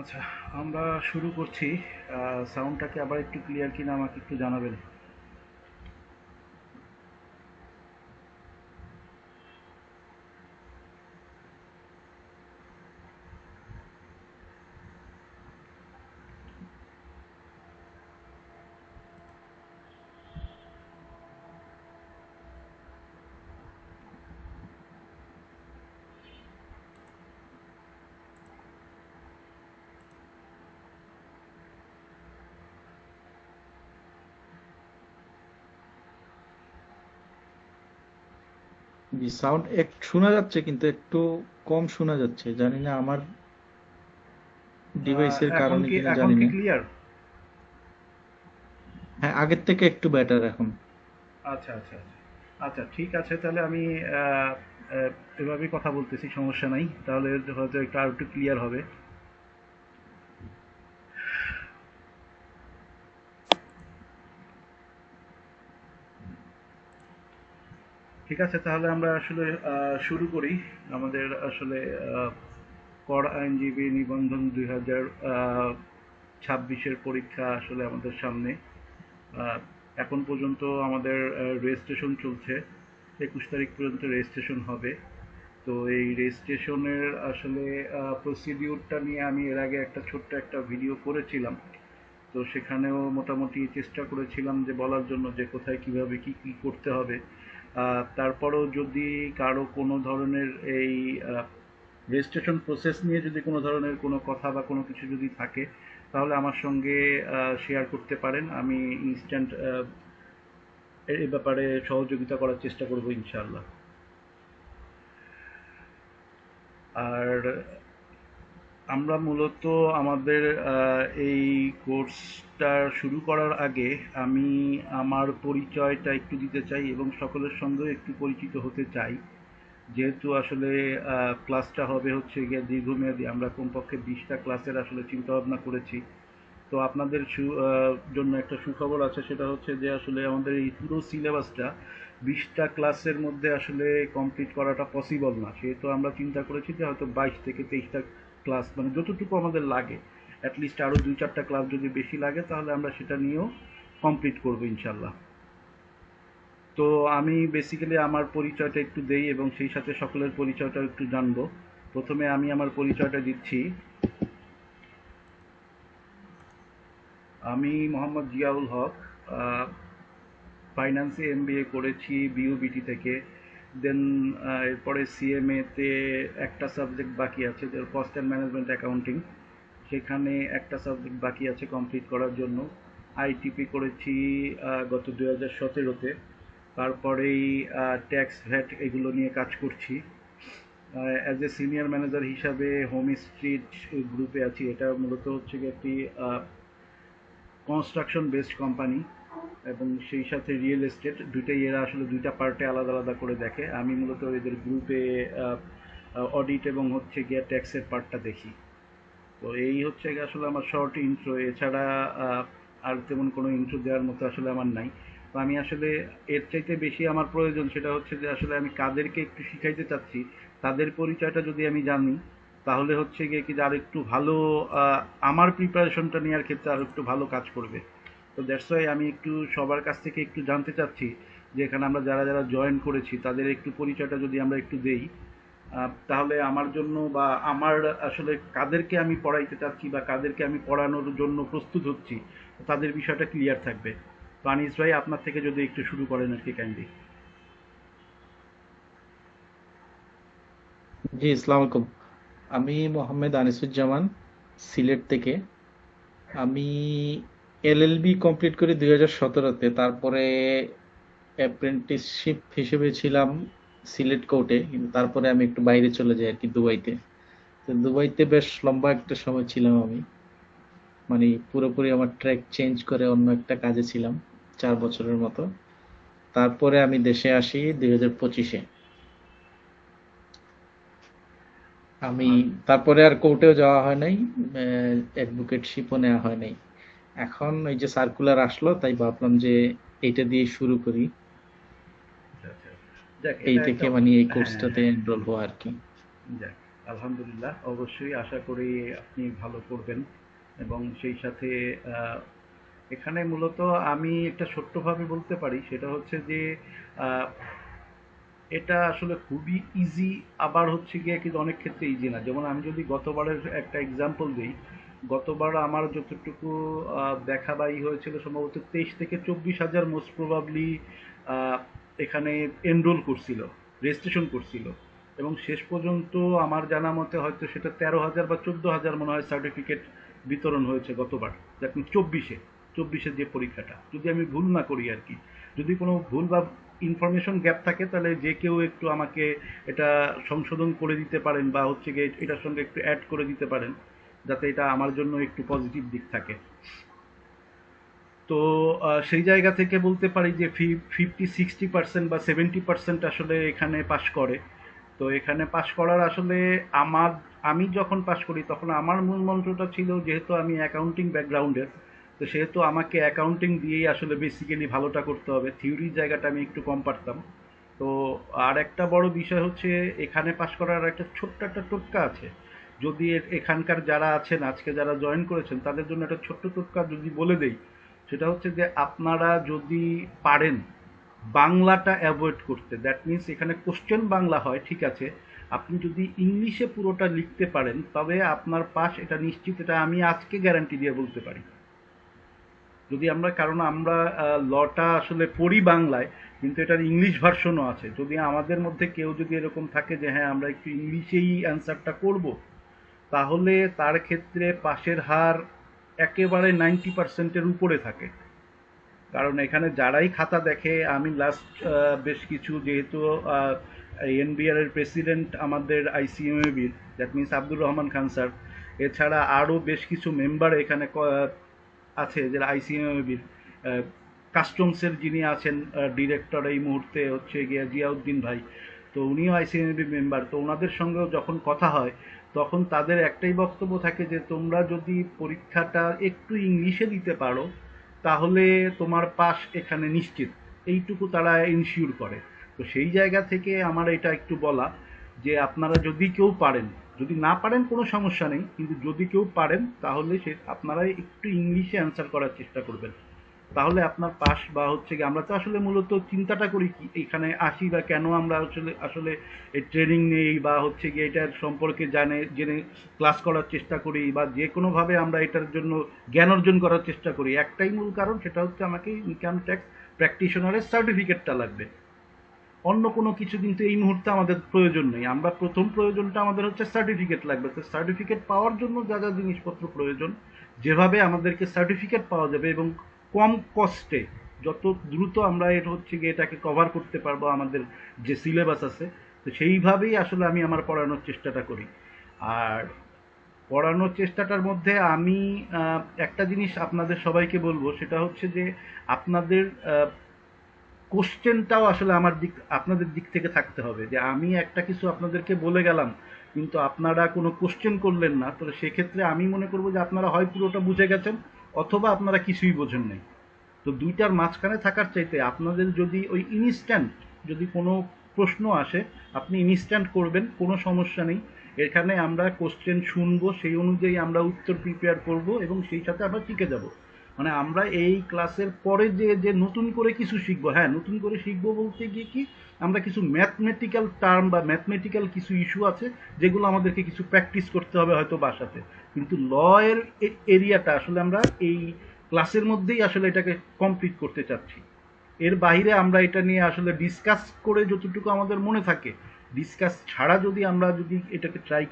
আচ্ছা, আমরা শুরু করছি। সাউন্ডটাকে আবার একটু ক্লিয়ার কিনা আমাকে একটু জানাবেন। জি, সাউন্ড একটু শোনা যাচ্ছে কিন্তু একটু কম শোনা যাচ্ছে, জানি না আমার ডিভাইসের এখন কারণে কি কিনা এখন জানি কি না। ক্লিয়ার? হ্যাঁ, আগের থেকে একটু বেটার এখন। আচ্ছা, আচ্ছা, আচ্ছা। আচ্ছা, ঠিক আছে, তাহলে আমি আহ, আহ, এভাবেই কথা বলতেছি, সমস্যা নাই। তাহলে হয়তো একটু আর একটু ক্লিয়ার হবে। ঠিক আছে, তাহলে আমরা আসলে শুরু করি। আমাদের আসলে কর আইনজীবী নিবন্ধন 2026-এর পরীক্ষা আসলে আমাদের সামনে। আহ, এখন পর্যন্ত আমাদের রেজিস্ট্রেশন চলছে। 21 তারিখ পর্যন্ত রেজিস্ট্রেশন হবে। তো এই রেজিস্ট্রেশনের আসলে প্রসিডিউরটা নিয়ে আমি এর আগে একটা ছোট্ট একটা ভিডিও করেছিলাম। তো সেখানেও মোটামুটি চেষ্টা করেছিলাম যে বলার জন্য যে কোথায় কিভাবে কি কি করতে হবে। তারপরেও যদি কারো কোনো ধরনের এই রেজিস্ট্রেশন প্রসেস নিয়ে যদি কোনো ধরনের কোনো কথা বা কোনো কিছু যদি থাকে, তাহলে আমার সঙ্গে শেয়ার করতে পারেন। আমি ইনস্ট্যান্ট এই ব্যাপারে সহযোগিতা করার চেষ্টা করব ইনশাআল্লাহ। আর আমরা মূলত আমাদের এই কোর্সটা শুরু করার আগে আমি আমার পরিচয়টা একটু দিতে চাই এবং সকলের সঙ্গে একটু পরিচিত হতে চাই। যেহেতু আসলে ক্লাসটা হবে হচ্ছে গিয়ে দীর্ঘমেয়াদী, আমরা কমপক্ষে 20টা ক্লাসের আসলে চিন্তা ভাবনা করেছি। তো আপনাদের জন্য একটা সুখবর আছে, সেটা হচ্ছে যে আসলে আমাদের এই পুরো সিলেবাসটা 20টা ক্লাসের মধ্যে আসলে কমপ্লিট করাটা পসিবল না। সেহেতু আমরা চিন্তা করেছি যে হয়তো 22 থেকে 23টা ক্লাস, মানে যতটুকু আমাদের লাগে, অ্যাটলিস্ট আরও 2-4টা ক্লাস যদি বেশি লাগে তাহলে আমরা সেটা নিয়েও কমপ্লিট করবো ইনশাল্লাহ। তো আমি বেসিক্যালি আমার পরিচয়টা একটু দেই এবং সেই সাথে সকলের পরিচয়টা একটু জানবো। প্রথমে আমি আমার পরিচয়টা দিচ্ছি। আমি মোহাম্মদ জিয়াউল হক। ফাইন্যান্সে এমবিএ করেছি বিইউবিটি থেকে। দেন এরপরে সিএমএতে একটা সাবজেক্ট বাকি আছে, যে কস্ট অ্যান্ড ম্যানেজমেন্ট অ্যাকাউন্টিং। সেখানে একটা সাবজেক্ট বাকি আছে কমপ্লিট করার জন্য। আইটিপি করেছি গত 2017-তে। তারপরেই ট্যাক্স ভ্যাট এগুলো নিয়ে কাজ করছি। অ্যাজ এ সিনিয়র ম্যানেজার হিসাবে হোম স্ট্রিট গ্রুপে আছি। এটা মূলত হচ্ছে গিয়ে একটি কনস্ট্রাকশন বেসড কোম্পানি এবং সেই সাথে রিয়েল এস্টেট, দুইটাই এরা আসলে দুইটা পার্টে আলাদা আলাদা করে দেখে। আমি মূলত এদের গ্রুপে অডিট এবং হচ্ছে গিয়ে ট্যাক্সের পার্টটা দেখি। তো এই হচ্ছে গিয়ে আসলে আমার শর্ট ইন্ট্রো। এছাড়া আহ, আর তেমন কোনো ইন্ট্রো দেওয়ার মতো আসলে আমার নাই। তো আমি আসলে এর চাইতে বেশি আমার প্রয়োজন সেটা হচ্ছে যে আসলে আমি কাদেরকে একটু শিখাইতে চাচ্ছি, তাদের পরিচয়টা যদি আমি জানি, তাহলে হচ্ছে গিয়ে কি যে আর একটু ভালো আহ, আমার প্রিপারেশনটা নেওয়ার ক্ষেত্রে আর একটু ভালো কাজ করবে। তো দ্যাটস ওয়াই আমি একটু সবার কাছ থেকে একটু জানতে চাচ্ছি যে এখানে আমরা যারা যারা জয়েন করেছি তাদের একটু পরিচয়টা যদি আমরা একটু দেই, তাহলে আমার জন্য বা আমার আসলে কাদেরকে আমি পড়াইতে চাচ্ছি বা কাদেরকে আমি পড়ানোর জন্য প্রস্তুত হচ্ছি, তাদের বিষয়টা ক্লিয়ার থাকবে। তো আনিস ভাই, আপনার থেকে যদি একটু শুরু করেন আর কি, কাইন্ডলি। জি, আসসালামু আলাইকুম। আমি মোহাম্মদ আনিসুজ্জামান, সিলেট থেকে। আমি এলএলবি কমপ্লিট করি 2017-তে। তারপরে অ্যাপ্রেন্টিসশিপ হিসেবে ছিলাম সিলেট কোর্টে, কিন্তু তারপরে আমি একটু বাইরে চলে যাই আর কি, দুবাইতে। তো দুবাইতে বেশ লম্বা একটা সময় ছিলাম আমি, মানে পুরোপুরি আমার ট্র্যাক চেঞ্জ করে অন্য একটা কাজে ছিলাম 4 বছরের মতো। তারপরে আমি দেশে আসি 2025-এ। আমি তারপরে আর কোর্টেও যাওয়া হয় নাই, অ্যাডভোকেটশিপও নেওয়া হয় নাই। এখন ওই যে সার্কুলার আসলো, তাই ভাবলাম যে এইটা দিয়ে শুরু করি। আচ্ছা, আচ্ছা। যাক, এই এটা থেকে একটা মানে এই হ্যাঁ, কোর্সটাতে হ্যাঁ। এনরোল হওয়া আর কি। যাক, আলহামদুলিল্লাহ, অবশ্যই আশা করি আপনি ভালো করবেন। এবং সেই সাথে আহ, এখানে মূলত আমি একটা ছোট্টভাবে বলতে পারি, সেটা হচ্ছে যে আহ, এটা আসলে খুবই ইজি, আবার হচ্ছে গিয়ে কিন্তু অনেক ক্ষেত্রে ইজি না। যেমন আমি যদি গতবারের একটা এক্সাম্পল দিই, গতবার আমার যতটুকু দেখা বা হয়েছিল সম্ভবত 23 থেকে 24 হাজার মোস্ট প্রবাবলি এখানে এনরোল করছিল, রেজিস্ট্রেশন করছিল। এবং শেষ পর্যন্ত আমার জানা মতে হয়তো সেটা 13 হাজার বা 14 হাজার মনে হয় সার্টিফিকেট বিতরণ হয়েছে গতবার। দেখুন, চব্বিশে যে পরীক্ষাটা, যদি আমি ভুল না করি আর কি। যদি কোনো ভুল বা ইনফরমেশন গ্যাপ থাকে তাহলে যে কেউ একটু আমাকে এটা সংশোধন করে দিতে পারেন, বা হচ্ছে গিয়ে এটার সঙ্গে একটু অ্যাড করে দিতে পারেন, যাতে এটা আমার জন্য একটু পজিটিভ দিক থাকে। তো সেই জায়গা থেকে বলতে পারি যে 50-60% বা 70% আসলে এখানে পাশ করে। তো এখানে পাশ করার আসলে আমার, আমি যখন পাশ করি তখন আমার মূল মন্ত্রটা ছিল, যেহেতু আমি অ্যাকাউন্টিং ব্যাকগ্রাউন্ডের, তো সেহেতু আমাকে অ্যাকাউন্টিং দিয়েই আসলে বেসিক্যালি ভালোটা করতে হবে, থিওরির জায়গাটা আমি একটু কম পারতাম। তো আর একটা বড় বিষয় হচ্ছে, এখানে পাশ করার একটা ছোট্ট একটা টোটকা আছে। যদি এখানকার যারা আছেন আজকে, যারা জয়েন করেছেন, তাদের জন্য একটা ছোট্ট টোটকা যদি বলে দেই, সেটা হচ্ছে যে আপনারা যদি পারেন বাংলাটা অ্যাভয়েড করতে, দ্যাট মিন্স এখানে কোশ্চেন বাংলা হয় ঠিক আছে, আপনি যদি ইংলিশে পুরোটা লিখতে পারেন তবে আপনার পাস, এটা নিশ্চিত, এটা আমি আজকে গ্যারান্টি দিয়ে বলতে পারি। যদি আমরা, কারণ আমরা লটা আসলে পড়ি বাংলায়, কিন্তু এটার ইংলিশ ভার্সনও আছে। যদি আমাদের মধ্যে কেউ যদি এরকম থাকে যে হ্যাঁ আমরা একটু ইংলিশেই অ্যান্সারটা করব, তাহলে তার ক্ষেত্রে পাশের হার একেবারে 90%-এর উপরে থাকে। কারণ এখানে যারাই খাতা দেখে, আমি লাস্ট বেশ কিছু, যেহেতু এনবিআর এর প্রেসিডেন্ট আমাদের আইসিএমএবির, that means Abdur Rahman Khan sir, এছাড়া আরও বেশ কিছু মেম্বার এখানে আছে যারা আইসিএমএবির, কাস্টমসের যিনি আছেন ডিরেক্টর এই মুহূর্তে হচ্ছে গিয়া জিয়াউদ্দিন ভাই, তো উনিও আইসিএমএবি মেম্বার। তো ওনাদের সঙ্গেও যখন কথা হয়, তখন তাদের একটাই বক্তব্য থাকে যে তোমরা যদি পরীক্ষাটা একটু ইংলিশে দিতে পারো তাহলে তোমার পাস এখানে নিশ্চিত, এইটুকু তারা ইনশিওর করে। তো সেই জায়গা থেকে আমার এটা একটু বলা, যে আপনারা যদি কেউ পারেন, যদি না পারেন কোনো সমস্যা নেই, কিন্তু যদি কেউ পারেন তাহলে সে আপনারা একটু ইংলিশে অ্যান্সার করার চেষ্টা করবেন। তাহলে আপনার পাস, বা হচ্ছে কি, আমরা তো আসলে মূলত চিন্তাটা করি কি এখানে আসি, বা কেন আমরা আসলে আসলে এই ট্রেনিং নেই, বা হচ্ছে গিয়ে এটার সম্পর্কে জেনে ক্লাস করার চেষ্টা করি, বা যে কোনোভাবে আমরা এটার জন্য জ্ঞান অর্জন করার চেষ্টা করি, একটাই মূল কারণ, সেটা হচ্ছে আমাকে ইনকাম ট্যাক্স প্র্যাকটিশনারের সার্টিফিকেটটা লাগবে। অন্য কোনো কিছু কিন্তু এই মুহূর্তে আমাদের প্রয়োজন নেই। আমরা প্রথম প্রয়োজনটা আমাদের হচ্ছে সার্টিফিকেট লাগবে। তো সার্টিফিকেট পাওয়ার জন্য যা যা জিনিসপত্র প্রয়োজন, যেভাবে আমাদেরকে সার্টিফিকেট পাওয়া যাবে এবং কম কস্টে যত দ্রুত আমরা এর হচ্ছে গিয়ে এটাকে কভার করতে পারবো আমাদের যে সিলেবাস আছে, তো সেইভাবেই আসলে আমি আমার পড়ানোর চেষ্টাটা করি। আর পড়ানোর চেষ্টাটার মধ্যে আমি একটা জিনিস আপনাদের সবাইকে বলবো, সেটা হচ্ছে যে আপনাদের কোশ্চেনটাও আসলে আপনাদের দিক থেকে থাকতে হবে, যে আমি একটা কিছু আপনাদেরকে বলে গেলাম কিন্তু আপনারা কোনো কোশ্চেন করলেন না, তো সেক্ষেত্রে আমি মনে করবো যে আপনারা হয় পুরোটা বুঝে গেছেন, অথবা আপনারা কিছুই বোঝেন নাই। তো দুইটার মাঝখানে থাকার চাইতে আপনাদের যদি ওই ইনস্ট্যান্ট, যদি কোনো প্রশ্ন আসে আপনি ইনস্ট্যান্ট করবেন, কোনো সমস্যা নেই। এখানে আমরা কোশ্চেন শুনবো, সেই অনুযায়ী আমরা উত্তর প্রিপেয়ার করব, এবং সেই সাথে আমরা শিখে যাব। মানে আমরা এই ক্লাসের পরে যে যে নতুন করে কিছু শিখবো, হ্যাঁ নতুন করে শিখবো বলতে গিয়ে কি, আমরা কিছু ম্যাথমেটিক্যাল টার্ম বা ম্যাথমেটিক্যাল কিছু ইস্যু আছে যেগুলো আমাদেরকে কিছু প্র্যাকটিস করতে হবে হয়তো বাসাতে। কিন্তু ল এর এরিয়াটা আসলে আমরা এই ক্লাসের মধ্যেই আসলে এটাকে কমপ্লিট করতে চাচ্ছি। এর বাইরে আমরা এটা নিয়ে আসলে ডিসকাস করে যতটুকু আমাদের মনে থাকে, ডিসকাস ছাড়া যদি আমরা যদি এটাকে ট্রাই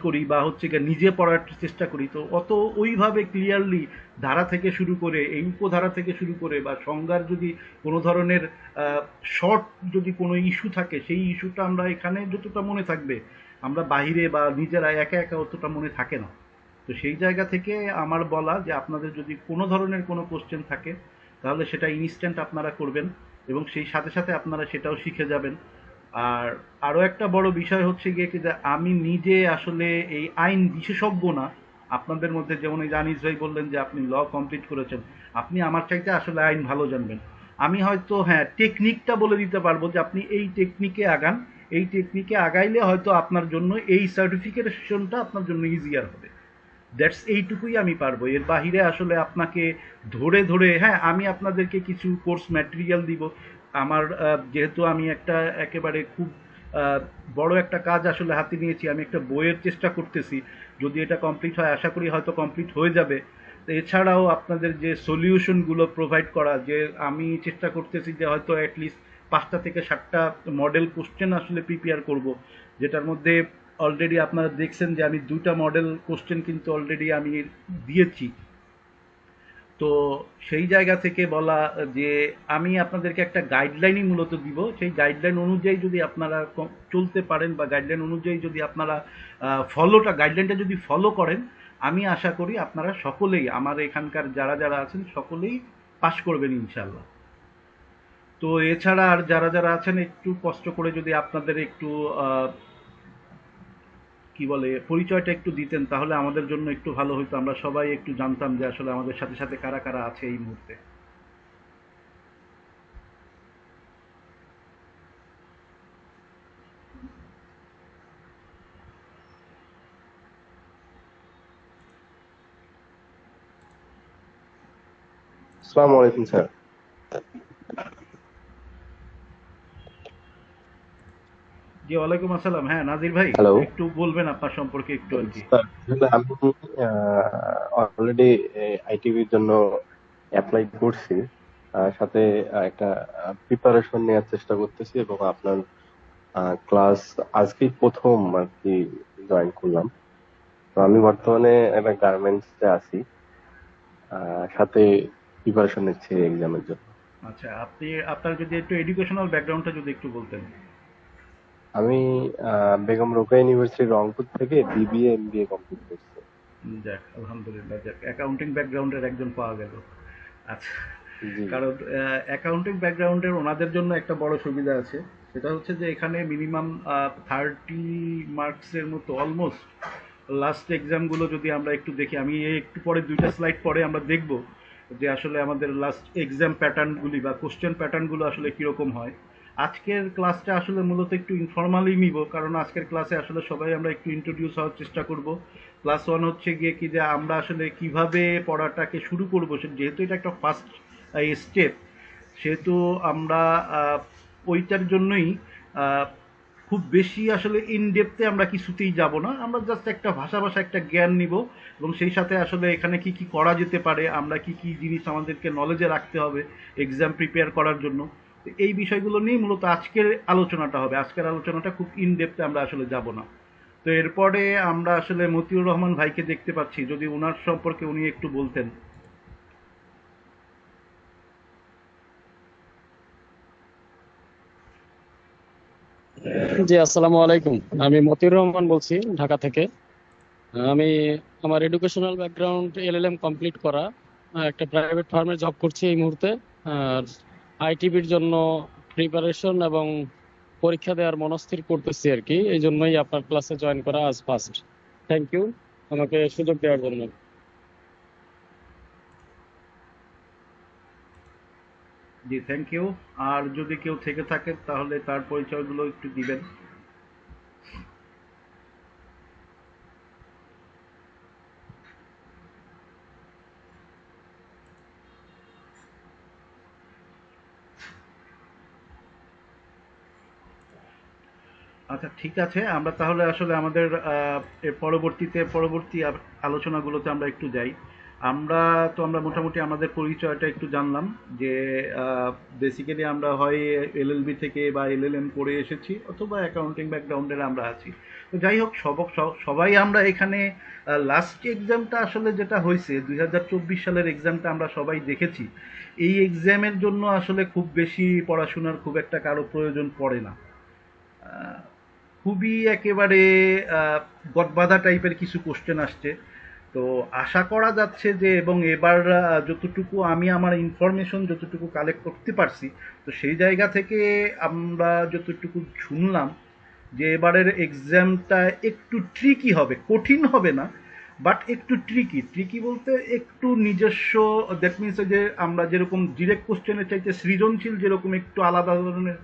করি বা হচ্ছে গিয়ে নিজে পড়ার চেষ্টা করি, তো অত ওইভাবে ক্লিয়ারলি ধারা থেকে শুরু করে, এই উপধারা থেকে শুরু করে, বা সংজ্ঞার যদি কোনো ধরনের শর্ট যদি কোনো ইস্যু থাকে, সেই ইস্যুটা আমরা এখানে যতটা মনে থাকবে, আমরা বাহিরে বা নিজেরা একা একা অতটা মনে থাকে না। তো সেই জায়গা থেকে আমার বলা যে আপনাদের যদি কোনো ধরনের কোনো কোশ্চেন থাকে, তাহলে সেটা ইনস্ট্যান্ট আপনারা করবেন, এবং সেই সাথে সাথে আপনারা সেটাও শিখে যাবেন। আর আরও একটা বড় বিষয় হচ্ছে গিয়ে কি, যে আমি নিজে আসলে এই আইন বিশেষজ্ঞ না। আপনাদের মধ্যে যেমন এই জানিস ভাই বললেন যে আপনি ল কমপ্লিট করেছেন, আপনি আমার চাইতে আসলে আইন ভালো জানবেন। আমি হয়তো হ্যাঁ টেকনিকটা বলে দিতে পারবো যে আপনি এই টেকনিকে আগান, এই টেকনিকে আগাইলে হয়তো আপনার জন্য এই সার্টিফিকেশনটা আপনার জন্য ইজিয়ার হবে। দ্যাটস এইটুকুই আমি পারবো, এর বাহিরে আসলে আপনাকে ধরে ধরে হ্যাঁ আমি আপনাদেরকে কিছু কোর্স ম্যাটেরিয়াল দিব। আমার যেহেতু আমি একটা একেবারে খুব আহ, বড় একটা কাজ আসলে হাতে নিয়েছি, আমি একটা বইয়ের চেষ্টা করতেছি, যদি এটা কমপ্লিট হয় আশা করি হয়তো কমপ্লিট হয়ে যাবে। তো এছাড়াও আপনাদের যে সলিউশনগুলো প্রোভাইড করা, যে আমি চেষ্টা করতেছি যে হয়তো অ্যাটলিস্ট 5টা থেকে 7টা মডেল কোশ্চেন আসলে প্রিপেয়ার করব, যেটার মধ্যে অলরেডি আপনারা দেখছেন যে আমি 2টা মডেল কোশ্চেন কিন্তু অলরেডি আমি দিয়েছি। তো সেই জায়গা থেকে বলা যে আমি আপনাদেরকে একটা গাইডলাইনই মূলত দিব, সেই গাইডলাইন অনুযায়ী যদি আপনারা চলতে পারেন বা গাইডলাইন অনুযায়ী যদি আপনারা গাইডলাইনটা যদি ফলো করেন, আমি আশা করি আপনারা সকলেই আমার এখানকার যারা যারা আছেন সকলেই পাশ করবেন ইনশাল্লাহ। তো এছাড়া আর যারা যারা আছেন একটু কষ্ট করে যদি আপনাদের একটু কি বলে পরিচয়টা একটু দিতেন তাহলে আমাদের জন্য একটু ভালো হতো, আমরা সবাই একটু জানতাম যে আসলে আমাদের সাথে সাথে কারা কারা আছে এই মুহূর্তে। আসসালামু আলাইকুম স্যার। জি ওয়ালাইকুম আসসালাম, হ্যাঁ নাজির ভাই, হ্যালো একটু বলবেন আপনার সম্পর্কে একটু আর কি। স্যার, আসলে আমি অলরেডি আইটিভির জন্য অ্যাপ্লাই করছি, সাথে একটা প্রিপারেশন নেওয়ার চেষ্টা করতেছি এবং আপনার ক্লাস আজকেই প্রথম আর কি জয়েন করলাম। তো আমি বর্তমানে একটা গার্মেন্টসে আছি, সাথে প্রিপারেশন নিচ্ছি এক্সামের জন্য। আচ্ছা, আপনি আপনার যদি একটু এডুকেশনাল ব্যাকগ্রাউন্ডটা যদি একটু বলতেন। আমি বেগম রোকেয়া ইউনিভার্সিটি রংপুর থেকে বিবিএ এমবিএ কমপ্লিট করছি। যাক আলহামদুলিল্লাহ, যাক অ্যাকাউন্টিং ব্যাকগ্রাউন্ডের একজন পাওয়া গেল। আচ্ছা, জি জি। কারণ অ্যাকাউন্টিং ব্যাকগ্রাউন্ডের ওনাদের জন্য একটা বড় সুবিধা আছে, সেটা হচ্ছে যে এখানে মিনিমাম 30 মার্কসের মতো অলমোস্ট লাস্ট এক্সামগুলো যদি আমরা একটু দেখি, আমি এই একটু পরে 2টা স্লাইড পরে আমরা দেখব যে আসলে আমাদের লাস্ট এক্সাম প্যাটার্নগুলি বা কোশ্চেন প্যাটার্নগুলো আসলে কীরকম হয়। আজকের ক্লাসটা আসলে মূলত একটু ইনফর্মালি নিব, কারণ আজকের ক্লাসে আসলে সবাই আমরা একটু ইন্ট্রোডিউস হওয়ার চেষ্টা করব। ক্লাস ওয়ান হচ্ছে গিয়ে কি যে আমরা আসলে কিভাবে পড়াটাকে শুরু করবো, যেহেতু এটা একটা ফার্স্ট স্টেপ, সেহেতু আমরা ওইটার জন্যই আহ, খুব বেশি আসলে ইন ডেপথে আমরা কিছুতেই যাব না, আমরা জাস্ট একটা ভাষা ভাষা একটা জ্ঞান নিব এবং সেই সাথে আসলে এখানে কি কি করা যেতে পারে, আমরা কি কি জিনিস আমাদেরকে নলেজে রাখতে হবে এক্সাম প্রিপেয়ার করার জন্য। তো এই বিষয়গুলো নিয়ে মূলত আজকের আলোচনাটা হবে, আজকের আলোচনাটা খুব ইন ডেপথে আমরা আসলে যাব না। তো এরপরে আমরা আসলে মতিউর রহমান ভাইকে দেখতে পাচ্ছি, যদি ওনার সম্পর্কে উনি একটু বলতেন। জি, আসসালামু আলাইকুম। আমি মতিউর রহমান বলছি, ঢাকা থেকে। আমি আমার এডুকেশনাল ব্যাকগ্রাউন্ড এলএলএম কমপ্লিট করা। একটা প্রাইভেট ফার্মে জব করছি এই মুহূর্তে। আর আইটিভির জন্য প্রিপারেশন এবং পরীক্ষা দেওয়ার মনস্থির করতেছি আর কি, এই জন্যই আপনার ক্লাসে জয়েন করা আজ ফার্স্ট। থ্যাংক ইউ আমাকে সুযোগ দেওয়ার জন্য। জি থ্যাংক ইউ। আর যদি কেউ থেকে থাকে তাহলে তার পরিচয়গুলো একটু দিবেন। আচ্ছা ঠিক আছে, আমরা তাহলে আসলে আমাদের এর পরবর্তী আলোচনাগুলোতে আমরা একটু যাই। আমরা মোটামুটি আমাদের পরিচয়টা একটু জানলাম যে বেসিক্যালি আমরা হয় এলএলবি থেকে বা এলএলএম করে এসেছি অথবা অ্যাকাউন্টিং ব্যাকগ্রাউন্ডের আমরা আছি। তো যাই হোক, সবাই আমরা এখানে লাস্ট এক্সামটা আসলে যেটা হয়েছে 2024 সালের এক্সামটা আমরা সবাই দেখেছি। এই এক্সামের জন্য আসলে খুব বেশি পড়াশোনার খুব একটা কারো প্রয়োজন পড়ে না। আহ, খুবই একেবারে গদবাঁধা টাইপের কিছু কোশ্চেন আসছে। তো আশা করা যাচ্ছে যে, এবং এবার যতটুকু আমি আমার ইনফরমেশন যতটুকু কালেক্ট করতে পারছি, তো সেই জায়গা থেকে আমরা যতটুকু শুনলাম যে এবারের এক্সামটা একটু ট্রিকি হবে, কঠিন হবে না, বাট একটু ট্রিকি বলতে একটু নিজস্ব, দ্যাট মিনস যে আমরা যেরকম ডিরেক্ট কোশ্চেনের চাইতে সৃজনশীল যেরকম একটু আলাদা ধরনের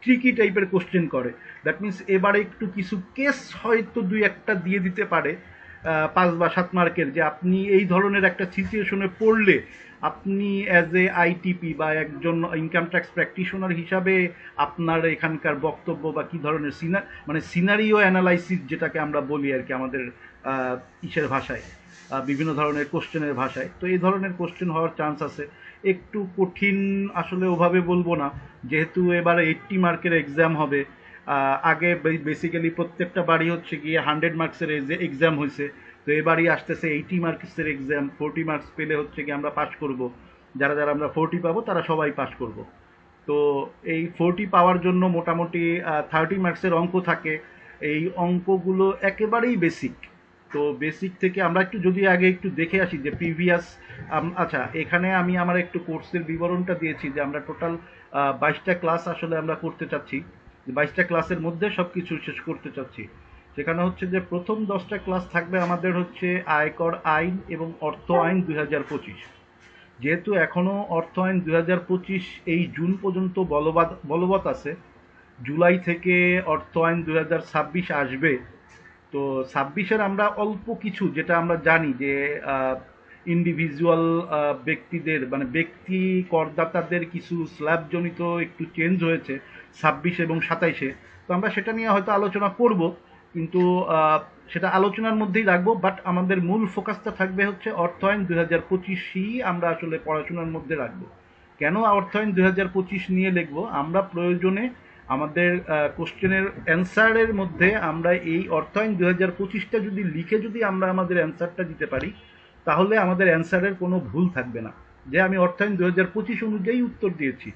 ট্রিকি টাইপের কোশ্চেন করে, দ্যাট মিনস এবারে একটু কিছু কেস হয়তো দুই একটা দিয়ে দিতে পারে 5 বা 7 মার্কের, যে আপনি এই ধরনের একটা সিচুয়েশনে পড়লে আপনি অ্যাজ এ আইটিপি বা একজন ইনকাম ট্যাক্স প্র্যাকটিশনার হিসাবে আপনার এখানকার বক্তব্য বা কী ধরনের মানে সিনারিও অ্যানালাইসিস যেটাকে আমরা বলি আর কি আমাদের ইসের ভাষায়, বিভিন্ন ধরনের কোশ্চেনের ভাষায়। তো এই ধরনের কোশ্চেন হওয়ার চান্স আছে। একটু কঠিন আসলে ওভাবে বলবো না, যেহেতু এবারে 80 মার্কের এক্সাম হবে। আগে বেসিক্যালি প্রত্যেকটা বাড়ি হচ্ছে গিয়ে 100 মার্কসের এক্সাম হয়েছে, তো এবারই আসতেছে 80 মার্কসের এক্সাম। 40 মার্কস পেলে হচ্ছে গিয়ে আমরা পাস করব, যারা যারা আমরা 40 পাবো তারা সবাই পাস করব। তো এই 40 পাওয়ার জন্য মোটামুটি 30 মার্কসের অঙ্ক থাকে। এই অঙ্কগুলো একেবারেই বেসিক। তো বেসিক থেকে আমরা একটু যদি আগে একটু দেখে আসি যে প্রিভিয়াস, আচ্ছা এখানে আমি আমার একটু কোর্সের বিবরণটা দিয়েছি যে আমরা টোটাল 22টা ক্লাস আসলে আমরা করতে চাচ্ছি, 22টা ক্লাসের মধ্যে সব কিছু শেষ করতে চাচ্ছি। সেখানে হচ্ছে যে প্রথম 10টা ক্লাস থাকবে আমাদের হচ্ছে আয়কর আইন এবং অর্থ আইন 2025। যেহেতু এখনো অর্থ আইন 2025 এই জুন পর্যন্ত বলবৎ আছে, জুলাই থেকে অর্থ আইন 2026 আসবে। তো 26-এর আমরা অল্প কিছু যেটা আমরা জানি যে ইন্ডিভিজুয়াল ব্যক্তিদের মানে ব্যক্তি করদাতাদের কিছু স্ল্যাবজনিত একটু চেঞ্জ হয়েছে 26 এবং 27-এ। তো আমরা সেটা নিয়ে হয়তো আলোচনা করব, কিন্তু সেটা আলোচনার মধ্যেই রাখবো। বাট আমাদের মূল ফোকাসটা থাকবে হচ্ছে অর্থ আইন 2025ই আমরা আসলে পড়াশোনার মধ্যে রাখবো। কেন অর্থ আইন 2025 নিয়ে লিখবো? আমরা প্রয়োজনে আমাদের কোশ্চেনের অ্যান্সারের মধ্যে আমরা এই অর্থ আইন 2025টা যদি লিখে যদি আমরা আমাদের অ্যান্সারটা দিতে পারি, তাহলে আমাদের অ্যান্সারের কোনো ভুল থাকবে না যে আমি অর্থ আইন 2025 অনুযায়ী উত্তর দিয়েছি।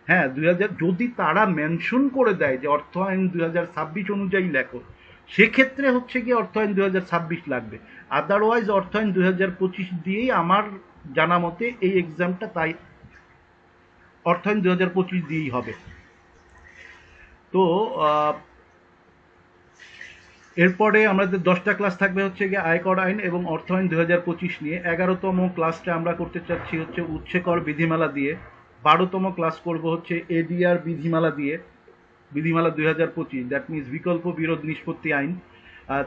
হ্যাঁ, 2000 যদি তারা মেনশন করে দেয় যে অর্থ আইন 2026 অনুযায়ী লেখো, সেক্ষেত্রে হচ্ছে গিয়ে অর্থ আইন 2026 লাগবে। আদারওয়াইজ অর্থ আইন 2025 দিয়েই আমার জানা মতে এই এক্সামটা তাই অর্থ আইন 2025 দিয়েই হবে। তো এরপরে আমাদের 10টা ক্লাস থাকবে হচ্ছে গিয়ে আয়কর আইন এবং অর্থ আইন 2025 নিয়ে। 11তম ক্লাসটা আমরা করতে চাচ্ছি হচ্ছে উচ্ছেকর বিধিমালা দিয়ে। 12তম ক্লাস করব হচ্ছে এডিআর বিধিমালা দিয়ে, বিধিমালা 2025, দ্যাট মিনস বিকল্প বিরোধ নিষ্পত্তি আইন।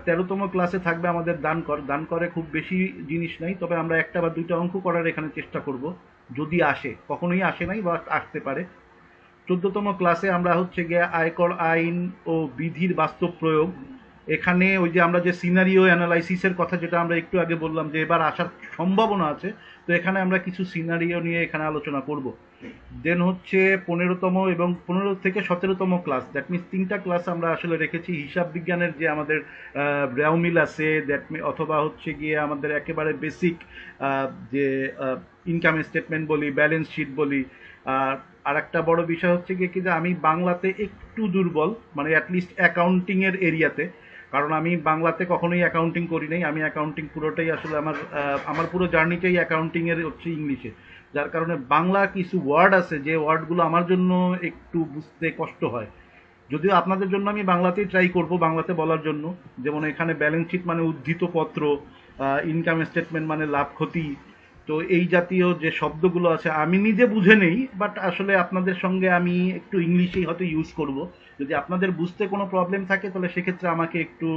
13তম ক্লাসে থাকবে আমাদের দানকর। দানকরে খুব বেশি জিনিস নাই, তবে আমরা একটা বা দুইটা অঙ্ক করার এখানে চেষ্টা করব, যদি আসে। কখনোই আসে নাই বা আসতে পারে। 14তম ক্লাসে আমরা হচ্ছে গিয়ে আয়কর আইন ও বিধির বাস্তব প্রয়োগ। এখানে ওই যে আমরা যে সিনারিও অ্যানালাইসিসের কথা যেটা আমরা একটু আগে বললাম যে এবার আসার সম্ভাবনা আছে, তো এখানে আমরা কিছু সিনারিও নিয়ে এখানে আলোচনা করব। দেন হচ্ছে 15তম এবং 15 থেকে 17তম ক্লাস, দ্যাট মিনস 3টা ক্লাস আমরা আসলে রেখেছি হিসাব বিজ্ঞানের যে আমাদের ব্রাউমিল আছে, অথবা হচ্ছে গিয়ে আমাদের একেবারে বেসিক যে ইনকাম স্টেটমেন্ট বলি, ব্যালেন্স শিট বলি। আর একটা বড় বিষয় হচ্ছে গিয়ে কি যে আমি বাংলাতে একটু দুর্বল, মানে অ্যাটলিস্ট অ্যাকাউন্টিংয়ের এরিয়াতে। কারণ আমি বাংলাতে কখনোই অ্যাকাউন্টিং করি নাই, আমি অ্যাকাউন্টিং পুরোটাই আসলে আমার পুরো জার্নিটাই অ্যাকাউন্টিংয়ের হচ্ছে ইংলিশে। যার কারণে বাংলা কিছু ওয়ার্ড আছে যে ওয়ার্ডগুলো আমার জন্য একটু বুঝতে কষ্ট হয়। যদিও আপনাদের জন্য আমি বাংলাতেই ট্রাই করব বাংলাতে বলার জন্য। যেমন এখানে ব্যালেন্স শিট মানে উদ্ধৃত পত্র, ইনকাম স্টেটমেন্ট মানে লাভ ক্ষতি। তো এই জাতীয় যে শব্দগুলো আছে আমি নিজে বুঝে নেই, বাট আসলে আপনাদের সঙ্গে আমি একটু ইংলিশেই হয়তো ইউজ করব। যদি আপনাদের বুঝতে কোনো প্রবলেম থাকে তাহলে সেক্ষেত্রে আমাকে একটু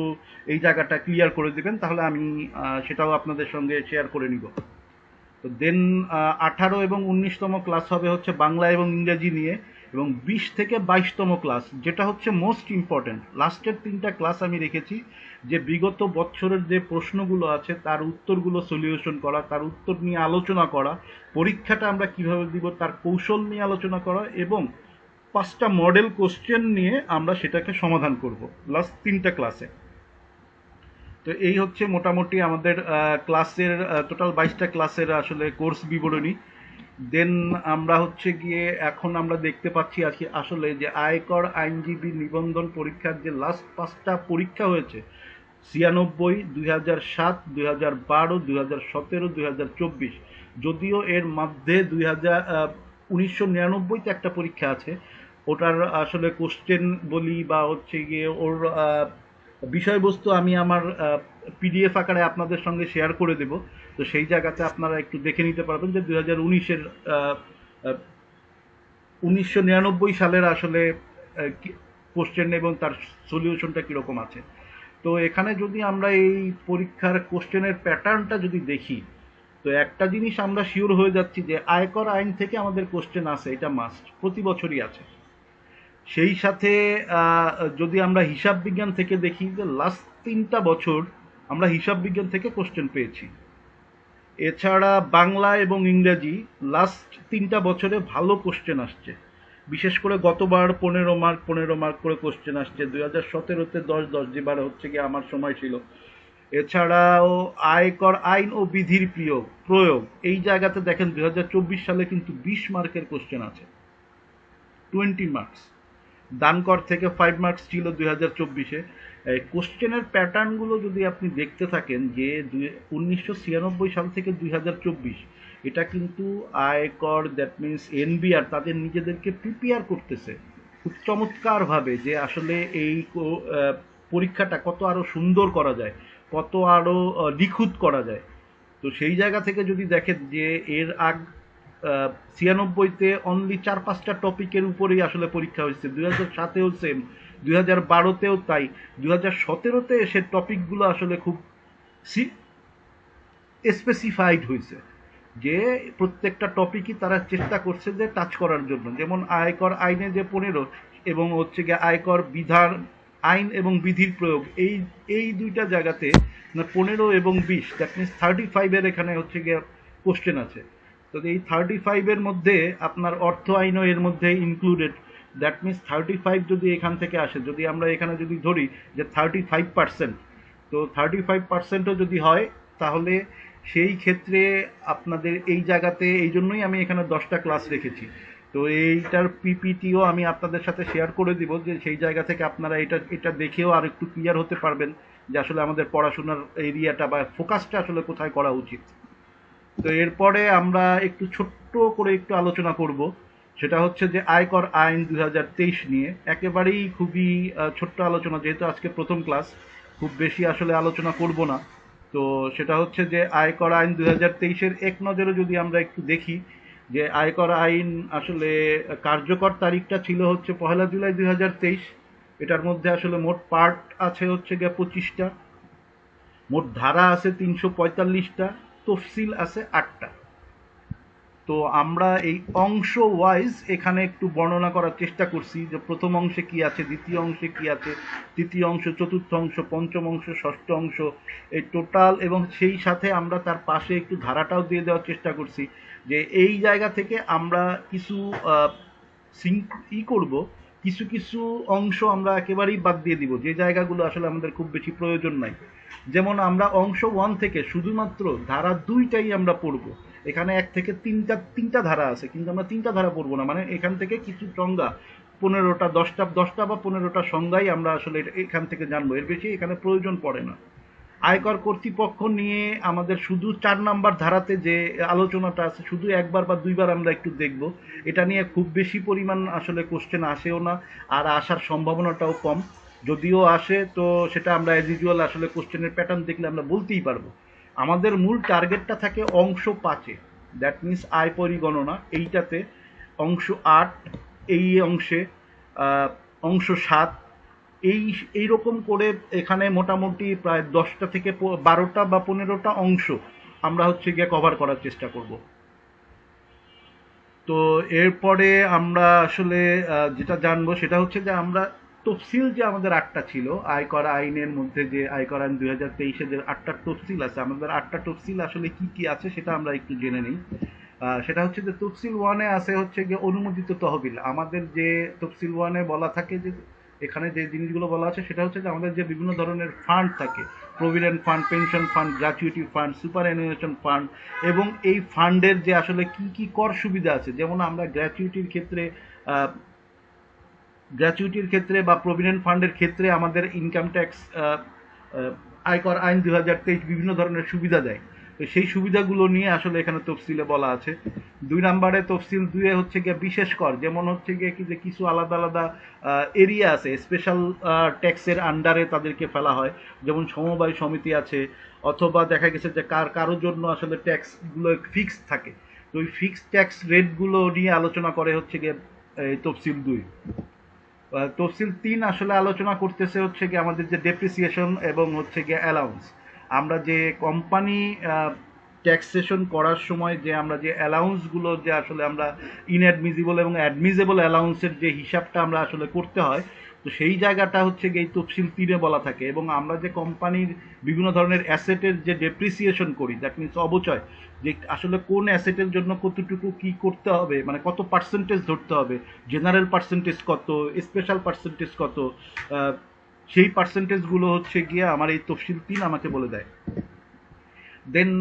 এই জায়গাটা ক্লিয়ার করে দেবেন, তাহলে আমি সেটাও আপনাদের সঙ্গে শেয়ার করে নিব। তো দেন 18 এবং 19তম ক্লাস হবে হচ্ছে বাংলা এবং ইংরেজি নিয়ে, এবং 20 থেকে 22তম ক্লাস যেটা হচ্ছে মোস্ট ইম্পর্টেন্ট। লাস্টের 3টা ক্লাস আমি রেখেছি যে বিগত বছরের যে প্রশ্নগুলো আছে তার উত্তরগুলো সলিউশন করা, তার উত্তর নিয়ে আলোচনা করা, পরীক্ষাটা আমরা কিভাবে দিব তার কৌশল নিয়ে আলোচনা করা, এবং 5টা মডেল কোশ্চেন নিয়ে আমরা সেটাকে সমাধান করব লাস্ট 3টা ক্লাসে। তো এই হচ্ছে মোটামুটি আমাদের ক্লাসের টোটাল 22টা ক্লাসের আসলে কোর্স বিবরণী। দেন আমরা হচ্ছে গিয়ে এখন আমরা দেখতে পাচ্ছি আসলে যে আয়কর আইনজীবী নিবন্ধন পরীক্ষার যে লাস্ট 5টা পরীক্ষা হয়েছে, 96, 2007, 2012, 2017, 2024, যদিও এর মধ্যে 1999-তে একটা পরীক্ষা আছে, ওটার আসলে কোশ্চেন বলি বা হচ্ছে গিয়ে ওর বিষয়বস্তু আমি আমার পিডিএফ আকারে আপনাদের সঙ্গে শেয়ার করে দেব। তো সেই জায়গাতে আপনারা একটু দেখে নিতে পারবেন যে 2019-এর 1999 সালের আসলে কোশ্চেন এবং তার সলিউশনটা কীরকম আছে। তো এখানে যদি আমরা এই পরীক্ষার কোশ্চেনের প্যাটার্নটা যদি দেখি, তো একটা জিনিস আমরা শিওর হয়ে যাচ্ছি যে আয়কর আইন থেকে আমাদের কোশ্চেন আছে, এটা মাস্ট, প্রতি বছরই আছে। সেই সাথে যদি আমরা হিসাব বিজ্ঞান থেকে দেখি যে লাস্ট 3টা বছর আমরা হিসাব বিজ্ঞান থেকে কোশ্চেন পেয়েছি। এছাড়া বাংলা এবং ইংরেজি লাস্ট 3টা বছরে ভালো কোশ্চেন আসছে। বিশেষ করে গতবার 15 মার্ক করে কোশ্চেন আসছে। 2017-তে 10-10, যেবার হচ্ছে গিয়ে আমার সময় ছিল। এছাড়াও আয়কর আইন ও বিধির প্রয়োগ এই জায়গাতে দেখেন 2024 সালে কিন্তু 20 মার্কের কোশ্চেন আছে, 20 মার্কস। দানকর থেকে 5 মার্কস ছিল 2024-এ। কোশ্চেনের প্যাটার্নগুলো যদি আপনি দেখতে থাকেন যে 1996 সাল থেকে 2024, এটা কিন্তু আয়কর, দ্যাট মিনস এনবিআর, তাদের নিজেদেরকে প্রিপেয়ার করতেছে খুব চমৎকারভাবে যে আসলে এই পরীক্ষাটা কত আরো সুন্দর করা যায়, কত আরো নিখুঁত করা যায়। তো সেই জায়গা থেকে যদি দেখেন যে এর 96-তে অনলি 4-5টা টপিকের উপরেই আসলে পরীক্ষা হয়েছে, 2007-এও সেম, 2012-তেও তাই, 2017-তে এসে টপিকগুলো আসলে খুব স্পেসিফাইড হয়েছে যে প্রত্যেকটা টপিকই তারা চেষ্টা করছে যে টাচ করার জন্য। যেমন আয়কর আইনে যে 15 এবং হচ্ছে গিয়ে আয়কর বিধান আইন এবং বিধির প্রয়োগ, এই দুইটা জায়গাতে 15 এবং 20, দ্যাট মিনস 35-এর এখানে হচ্ছে গিয়ে কোশ্চেন আছে। তো এই 35-এর মধ্যে আপনার অর্থ আইনও এর মধ্যে ইনক্লুডেড। দ্যাট মিনস 35 যদি এখান থেকে আসে, যদি আমরা এখানে যদি ধরি যে 35%, তো 35%ও যদি হয় তাহলে সেই ক্ষেত্রে আপনাদের এই জায়গাতে, এই জন্যই আমি এখানে 10টা ক্লাস রেখেছি। তো এইটার পিপিটিও আমি আপনাদের সাথে শেয়ার করে দিব, যে সেই জায়গা থেকে আপনারা এটা দেখেও আর একটু ক্লিয়ার হতে পারবেন যে আসলে আমাদের পড়াশোনার এরিয়াটা বা ফোকাসটা আসলে কোথায় করা উচিত। তো এরপরে আমরা একটু ছোট্ট করে একটু আলোচনা করব, সেটা হচ্ছে যে আয়কর আইন 2023 নিয়ে। একেবারেই খুবই ছোট্ট আলোচনা, যেহেতু আজকে প্রথম ক্লাস, খুব বেশি আসলে আলোচনা করব না। তো সেটা হচ্ছে যে আয়কর আইন 2023-এর এক নজরে যদি আমরা একটু দেখি যে আয়কর আইন আসলে কার্যকর তারিখটা ছিল হচ্ছে 1 জুলাই 2023। এটার মধ্যে আসলে মোট পার্ট আছে হচ্ছে গিয়ে 25টা, মোট ধারা আছে 345টা, তফসিল আছে 8টা। তো আমরা এই অংশ ওয়াইজ এখানে একটু বর্ণনা করার চেষ্টা করছি যে প্রথম অংশে কি আছে, দ্বিতীয় অংশে কি আছে, তৃতীয় অংশ, চতুর্থ অংশ, পঞ্চম অংশ, ষষ্ঠ অংশ, এই টোটাল। এবং সেই সাথে আমরা তার পাশে একটু ধারাটাও দিয়ে দেওয়ার চেষ্টা করছি যে এই জায়গা থেকে আমরা কিছু করব, কিছু কিছু অংশ আমরা একেবারেই বাদ দিয়ে দিব, যে জায়গাগুলো আসলে আমাদের খুব বেশি প্রয়োজন নাই। যেমন আমরা অংশ 1 থেকে শুধুমাত্র ধারা 2টাই আমরা পড়বো। এখানে 1 থেকে 3টা ধারা আছে, কিন্তু আমরা 3টা ধারা পড়বো না, মানে এখান থেকে কিছু সংজ্ঞা, 15টা 10টা বা 15টা সংজ্ঞাই আমরা আসলে এখান থেকে জানবো, এর বেশি এখানে প্রয়োজন পড়ে না। আয়কর কর্তৃপক্ষ নিয়ে আমাদের শুধু 4 নাম্বার ধারাতে যে আলোচনাটা আছে, শুধু একবার বা দুইবার আমরা একটু দেখব। এটা নিয়ে খুব বেশি পরিমাণ আসলে কোশ্চেন আসেও না, আর আসার সম্ভাবনাটাও কম। যদিও আসে তো সেটা আমরা অ্যাজ ইউজুয়াল আসলে কোশ্চেনের প্যাটার্ন দেখলে আমরা বলতেই পারবো। আমাদের মূল টার্গেটটা থাকে অংশ 5-এ, দ্যাট মিনস আয় পরিগণনা, এইটাতে অংশ 8 এই অংশে, অংশ 7 এই রকম করে এখানে মোটামুটি প্রায় 10টা থেকে 12টা বা 15টা অংশ আমরা হচ্ছে গিয়ে কভার করার চেষ্টা করব। তো এরপরে আমরা আসলে যেটা জানবো সেটা হচ্ছে যে আমরা তফসিল, যে আমাদের 8টা ছিল আয়কর আইনের মধ্যে, যে আয়কর আইন 2023-এ যে 8টা তফসিল আছে, আমাদের 8টা তফসিল আসলে কি কি আছে সেটা আমরা একটু জেনে নিই। সেটা হচ্ছে যে তফসিল 1-এ আছে হচ্ছে গিয়ে অনুমোদিত তহবিল। আমাদের যে তফসিল 1-এ বলা থাকে, যে এখানে যে জিনিসগুলো বলা আছে সেটা হচ্ছে যে আমাদের যে বিভিন্ন ধরনের ফান্ড থাকে, provident fund, pension fund, gratuity fund, superannuation fund, এবং এই ফান্ডের যে আসলে কি কি কর সুবিধা আছে। যেমন আমরা গ্র্যাচুইটির ক্ষেত্রে বা প্রভিডেন্ট ফান্ডের ক্ষেত্রে আমাদের ইনকাম ট্যাক্স, আয়কর আইন 2023 বিভিন্ন ধরনের সুবিধা দেয়। তো সেই সুবিধাগুলো নিয়ে আসলে এখানে তফসিলে বলা আছে। 2 নম্বরে তফসিল 2 এ হচ্ছে গিয়ে বিশেষ কর, যেমন হচ্ছে গিয়ে কি যে কিছু আলাদা আলাদা এরিয়া আছে স্পেশাল ট্যাক্সের আন্ডারে তাদেরকে ফেলা হয়, যেমন সমবায় সমিতি আছে, অথবা দেখা গেছে যে কারোর জন্য আসলে ট্যাক্সগুলো ফিক্সড থাকে। তো ওই ফিক্সড ট্যাক্স রেটগুলো নিয়ে আলোচনা করে হচ্ছে গিয়ে এই তফসিল 2। তফসিল 3 আসলে আলোচনা করতেছে হচ্ছে গিয়ে আমাদের যে ডেপ্রিসিয়েশন এবং হচ্ছে গিয়ে অ্যালাউন্স। আমরা যে কোম্পানি ট্যাক্সেশন করার সময় যে আমরা যে অ্যালাউন্সগুলো যে আসলে আমরা ইনঅ্যাডমিজিবল এবং অ্যাডমিজেবল অ্যালাউন্সের যে হিসাবটা আমরা আসলে করতে হয়, তো সেই জায়গাটা হচ্ছে গিয়ে এই তফসিল 3-এ বলা থাকে। এবং আমরা যে কোম্পানির বিভিন্ন ধরনের অ্যাসেটের যে ডেপ্রিসিয়েশন করি, দ্যাট মিনস অবচয়, যে আসলে কোন অ্যাসেটের জন্য কতটুকু কি করতে হবে, মানে কত পার্সেন্টেজ ধরতে হবে, জেনারেল পার্সেন্টেজ কত, স্পেশাল পার্সেন্টেজ কত, সেই পার্সেন্টেজগুলো হচ্ছে গিয়ে আমার এই তফসিল 3 আমাকে বলে দেয়। দেন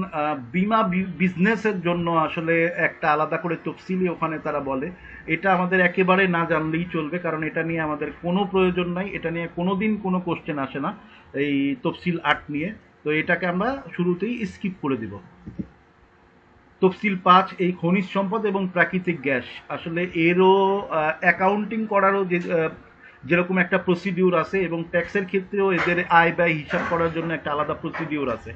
বিমা বিজনেসের জন্য আসলে একটা আলাদা করে তফসিলি ওখানে তারা বলে। এটা আমাদের একেবারে না জানলেই চলবে, কারণ এটা নিয়ে আমাদের কোনো প্রয়োজন নাই, এটা নিয়ে কোনো দিন কোনো কোশ্চেন আসে না এই তফসিল 8 নিয়ে। তো এটাকে আমরা শুরুতেই স্কিপ করে দিব। তফসিল 5 এই খনিজ সম্পদ এবং প্রাকৃতিক গ্যাস, আসলে এরও অ্যাকাউন্টিং করারও যে যেরকম একটা প্রসিডিউর আছে, এবং ট্যাক্সের ক্ষেত্রেও এদের আয় ব্যয় হিসাব করার জন্য একটা আলাদা প্রসিডিউর আছে।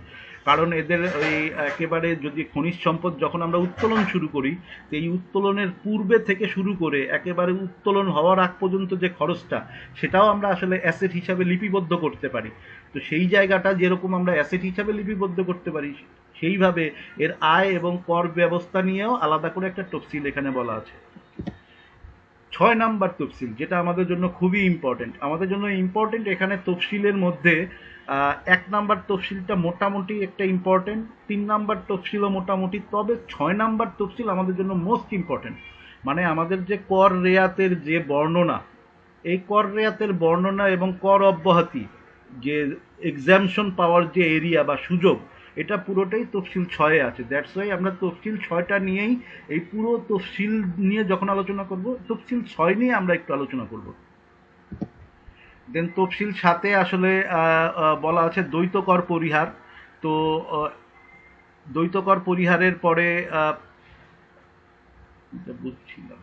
কারণ এদের ওই একেবারে যদি খনিজ সম্পদ যখন আমরা উত্তোলন শুরু করি, তো এই উত্তোলনের পূর্বে থেকে শুরু করে একেবারে উত্তোলন হওয়ার আগ পর্যন্ত যে খরচটা, সেটাও আমরা আসলে অ্যাসেট হিসাবে লিপিবদ্ধ করতে পারি। তো সেই জায়গাটা যেরকম আমরা অ্যাসেট হিসাবে লিপিবদ্ধ করতে পারি, সেইভাবে এর আয় এবং কর ব্যবস্থা নিয়েও আলাদা করে একটা তফসিল এখানে বলা আছে। 6 নাম্বার তফসিল, যেটা আমাদের জন্য খুবই ইম্পর্টেন্ট। আমাদের জন্য ইম্পর্টেন্ট এখানে তফসিলের মধ্যে 1 নাম্বার তফসিলটা মোটামুটি একটা ইম্পর্টেন্ট, 3 নাম্বার তফসিলও মোটামুটি, তবে 6 নাম্বার তফসিল আমাদের জন্য মোস্ট ইম্পর্টেন্ট। মানে আমাদের যে কর রেয়াতের যে বর্ণনা, এই কর রেয়াতের বর্ণনা এবং কর অব্যাহতি, যে এক্সামশন পাওয়ার যে এরিয়া বা সুযোগ, এটা পুরোটাই তফসিল 6-এ আছে। দ্যাটস ওয়াই আমরা তফসিল 6টা নিয়েই, এই পুরো তফসিল নিয়ে যখন আলোচনা করব, তফসিল 6 নিয়ে আমরা একটু আলোচনা করব। দেন তফসিল 7-এ আসলে বলা আছে দ্বৈত কর পরিহার। তো দ্বৈত কর পরিহারের পরে বুঝছিলাম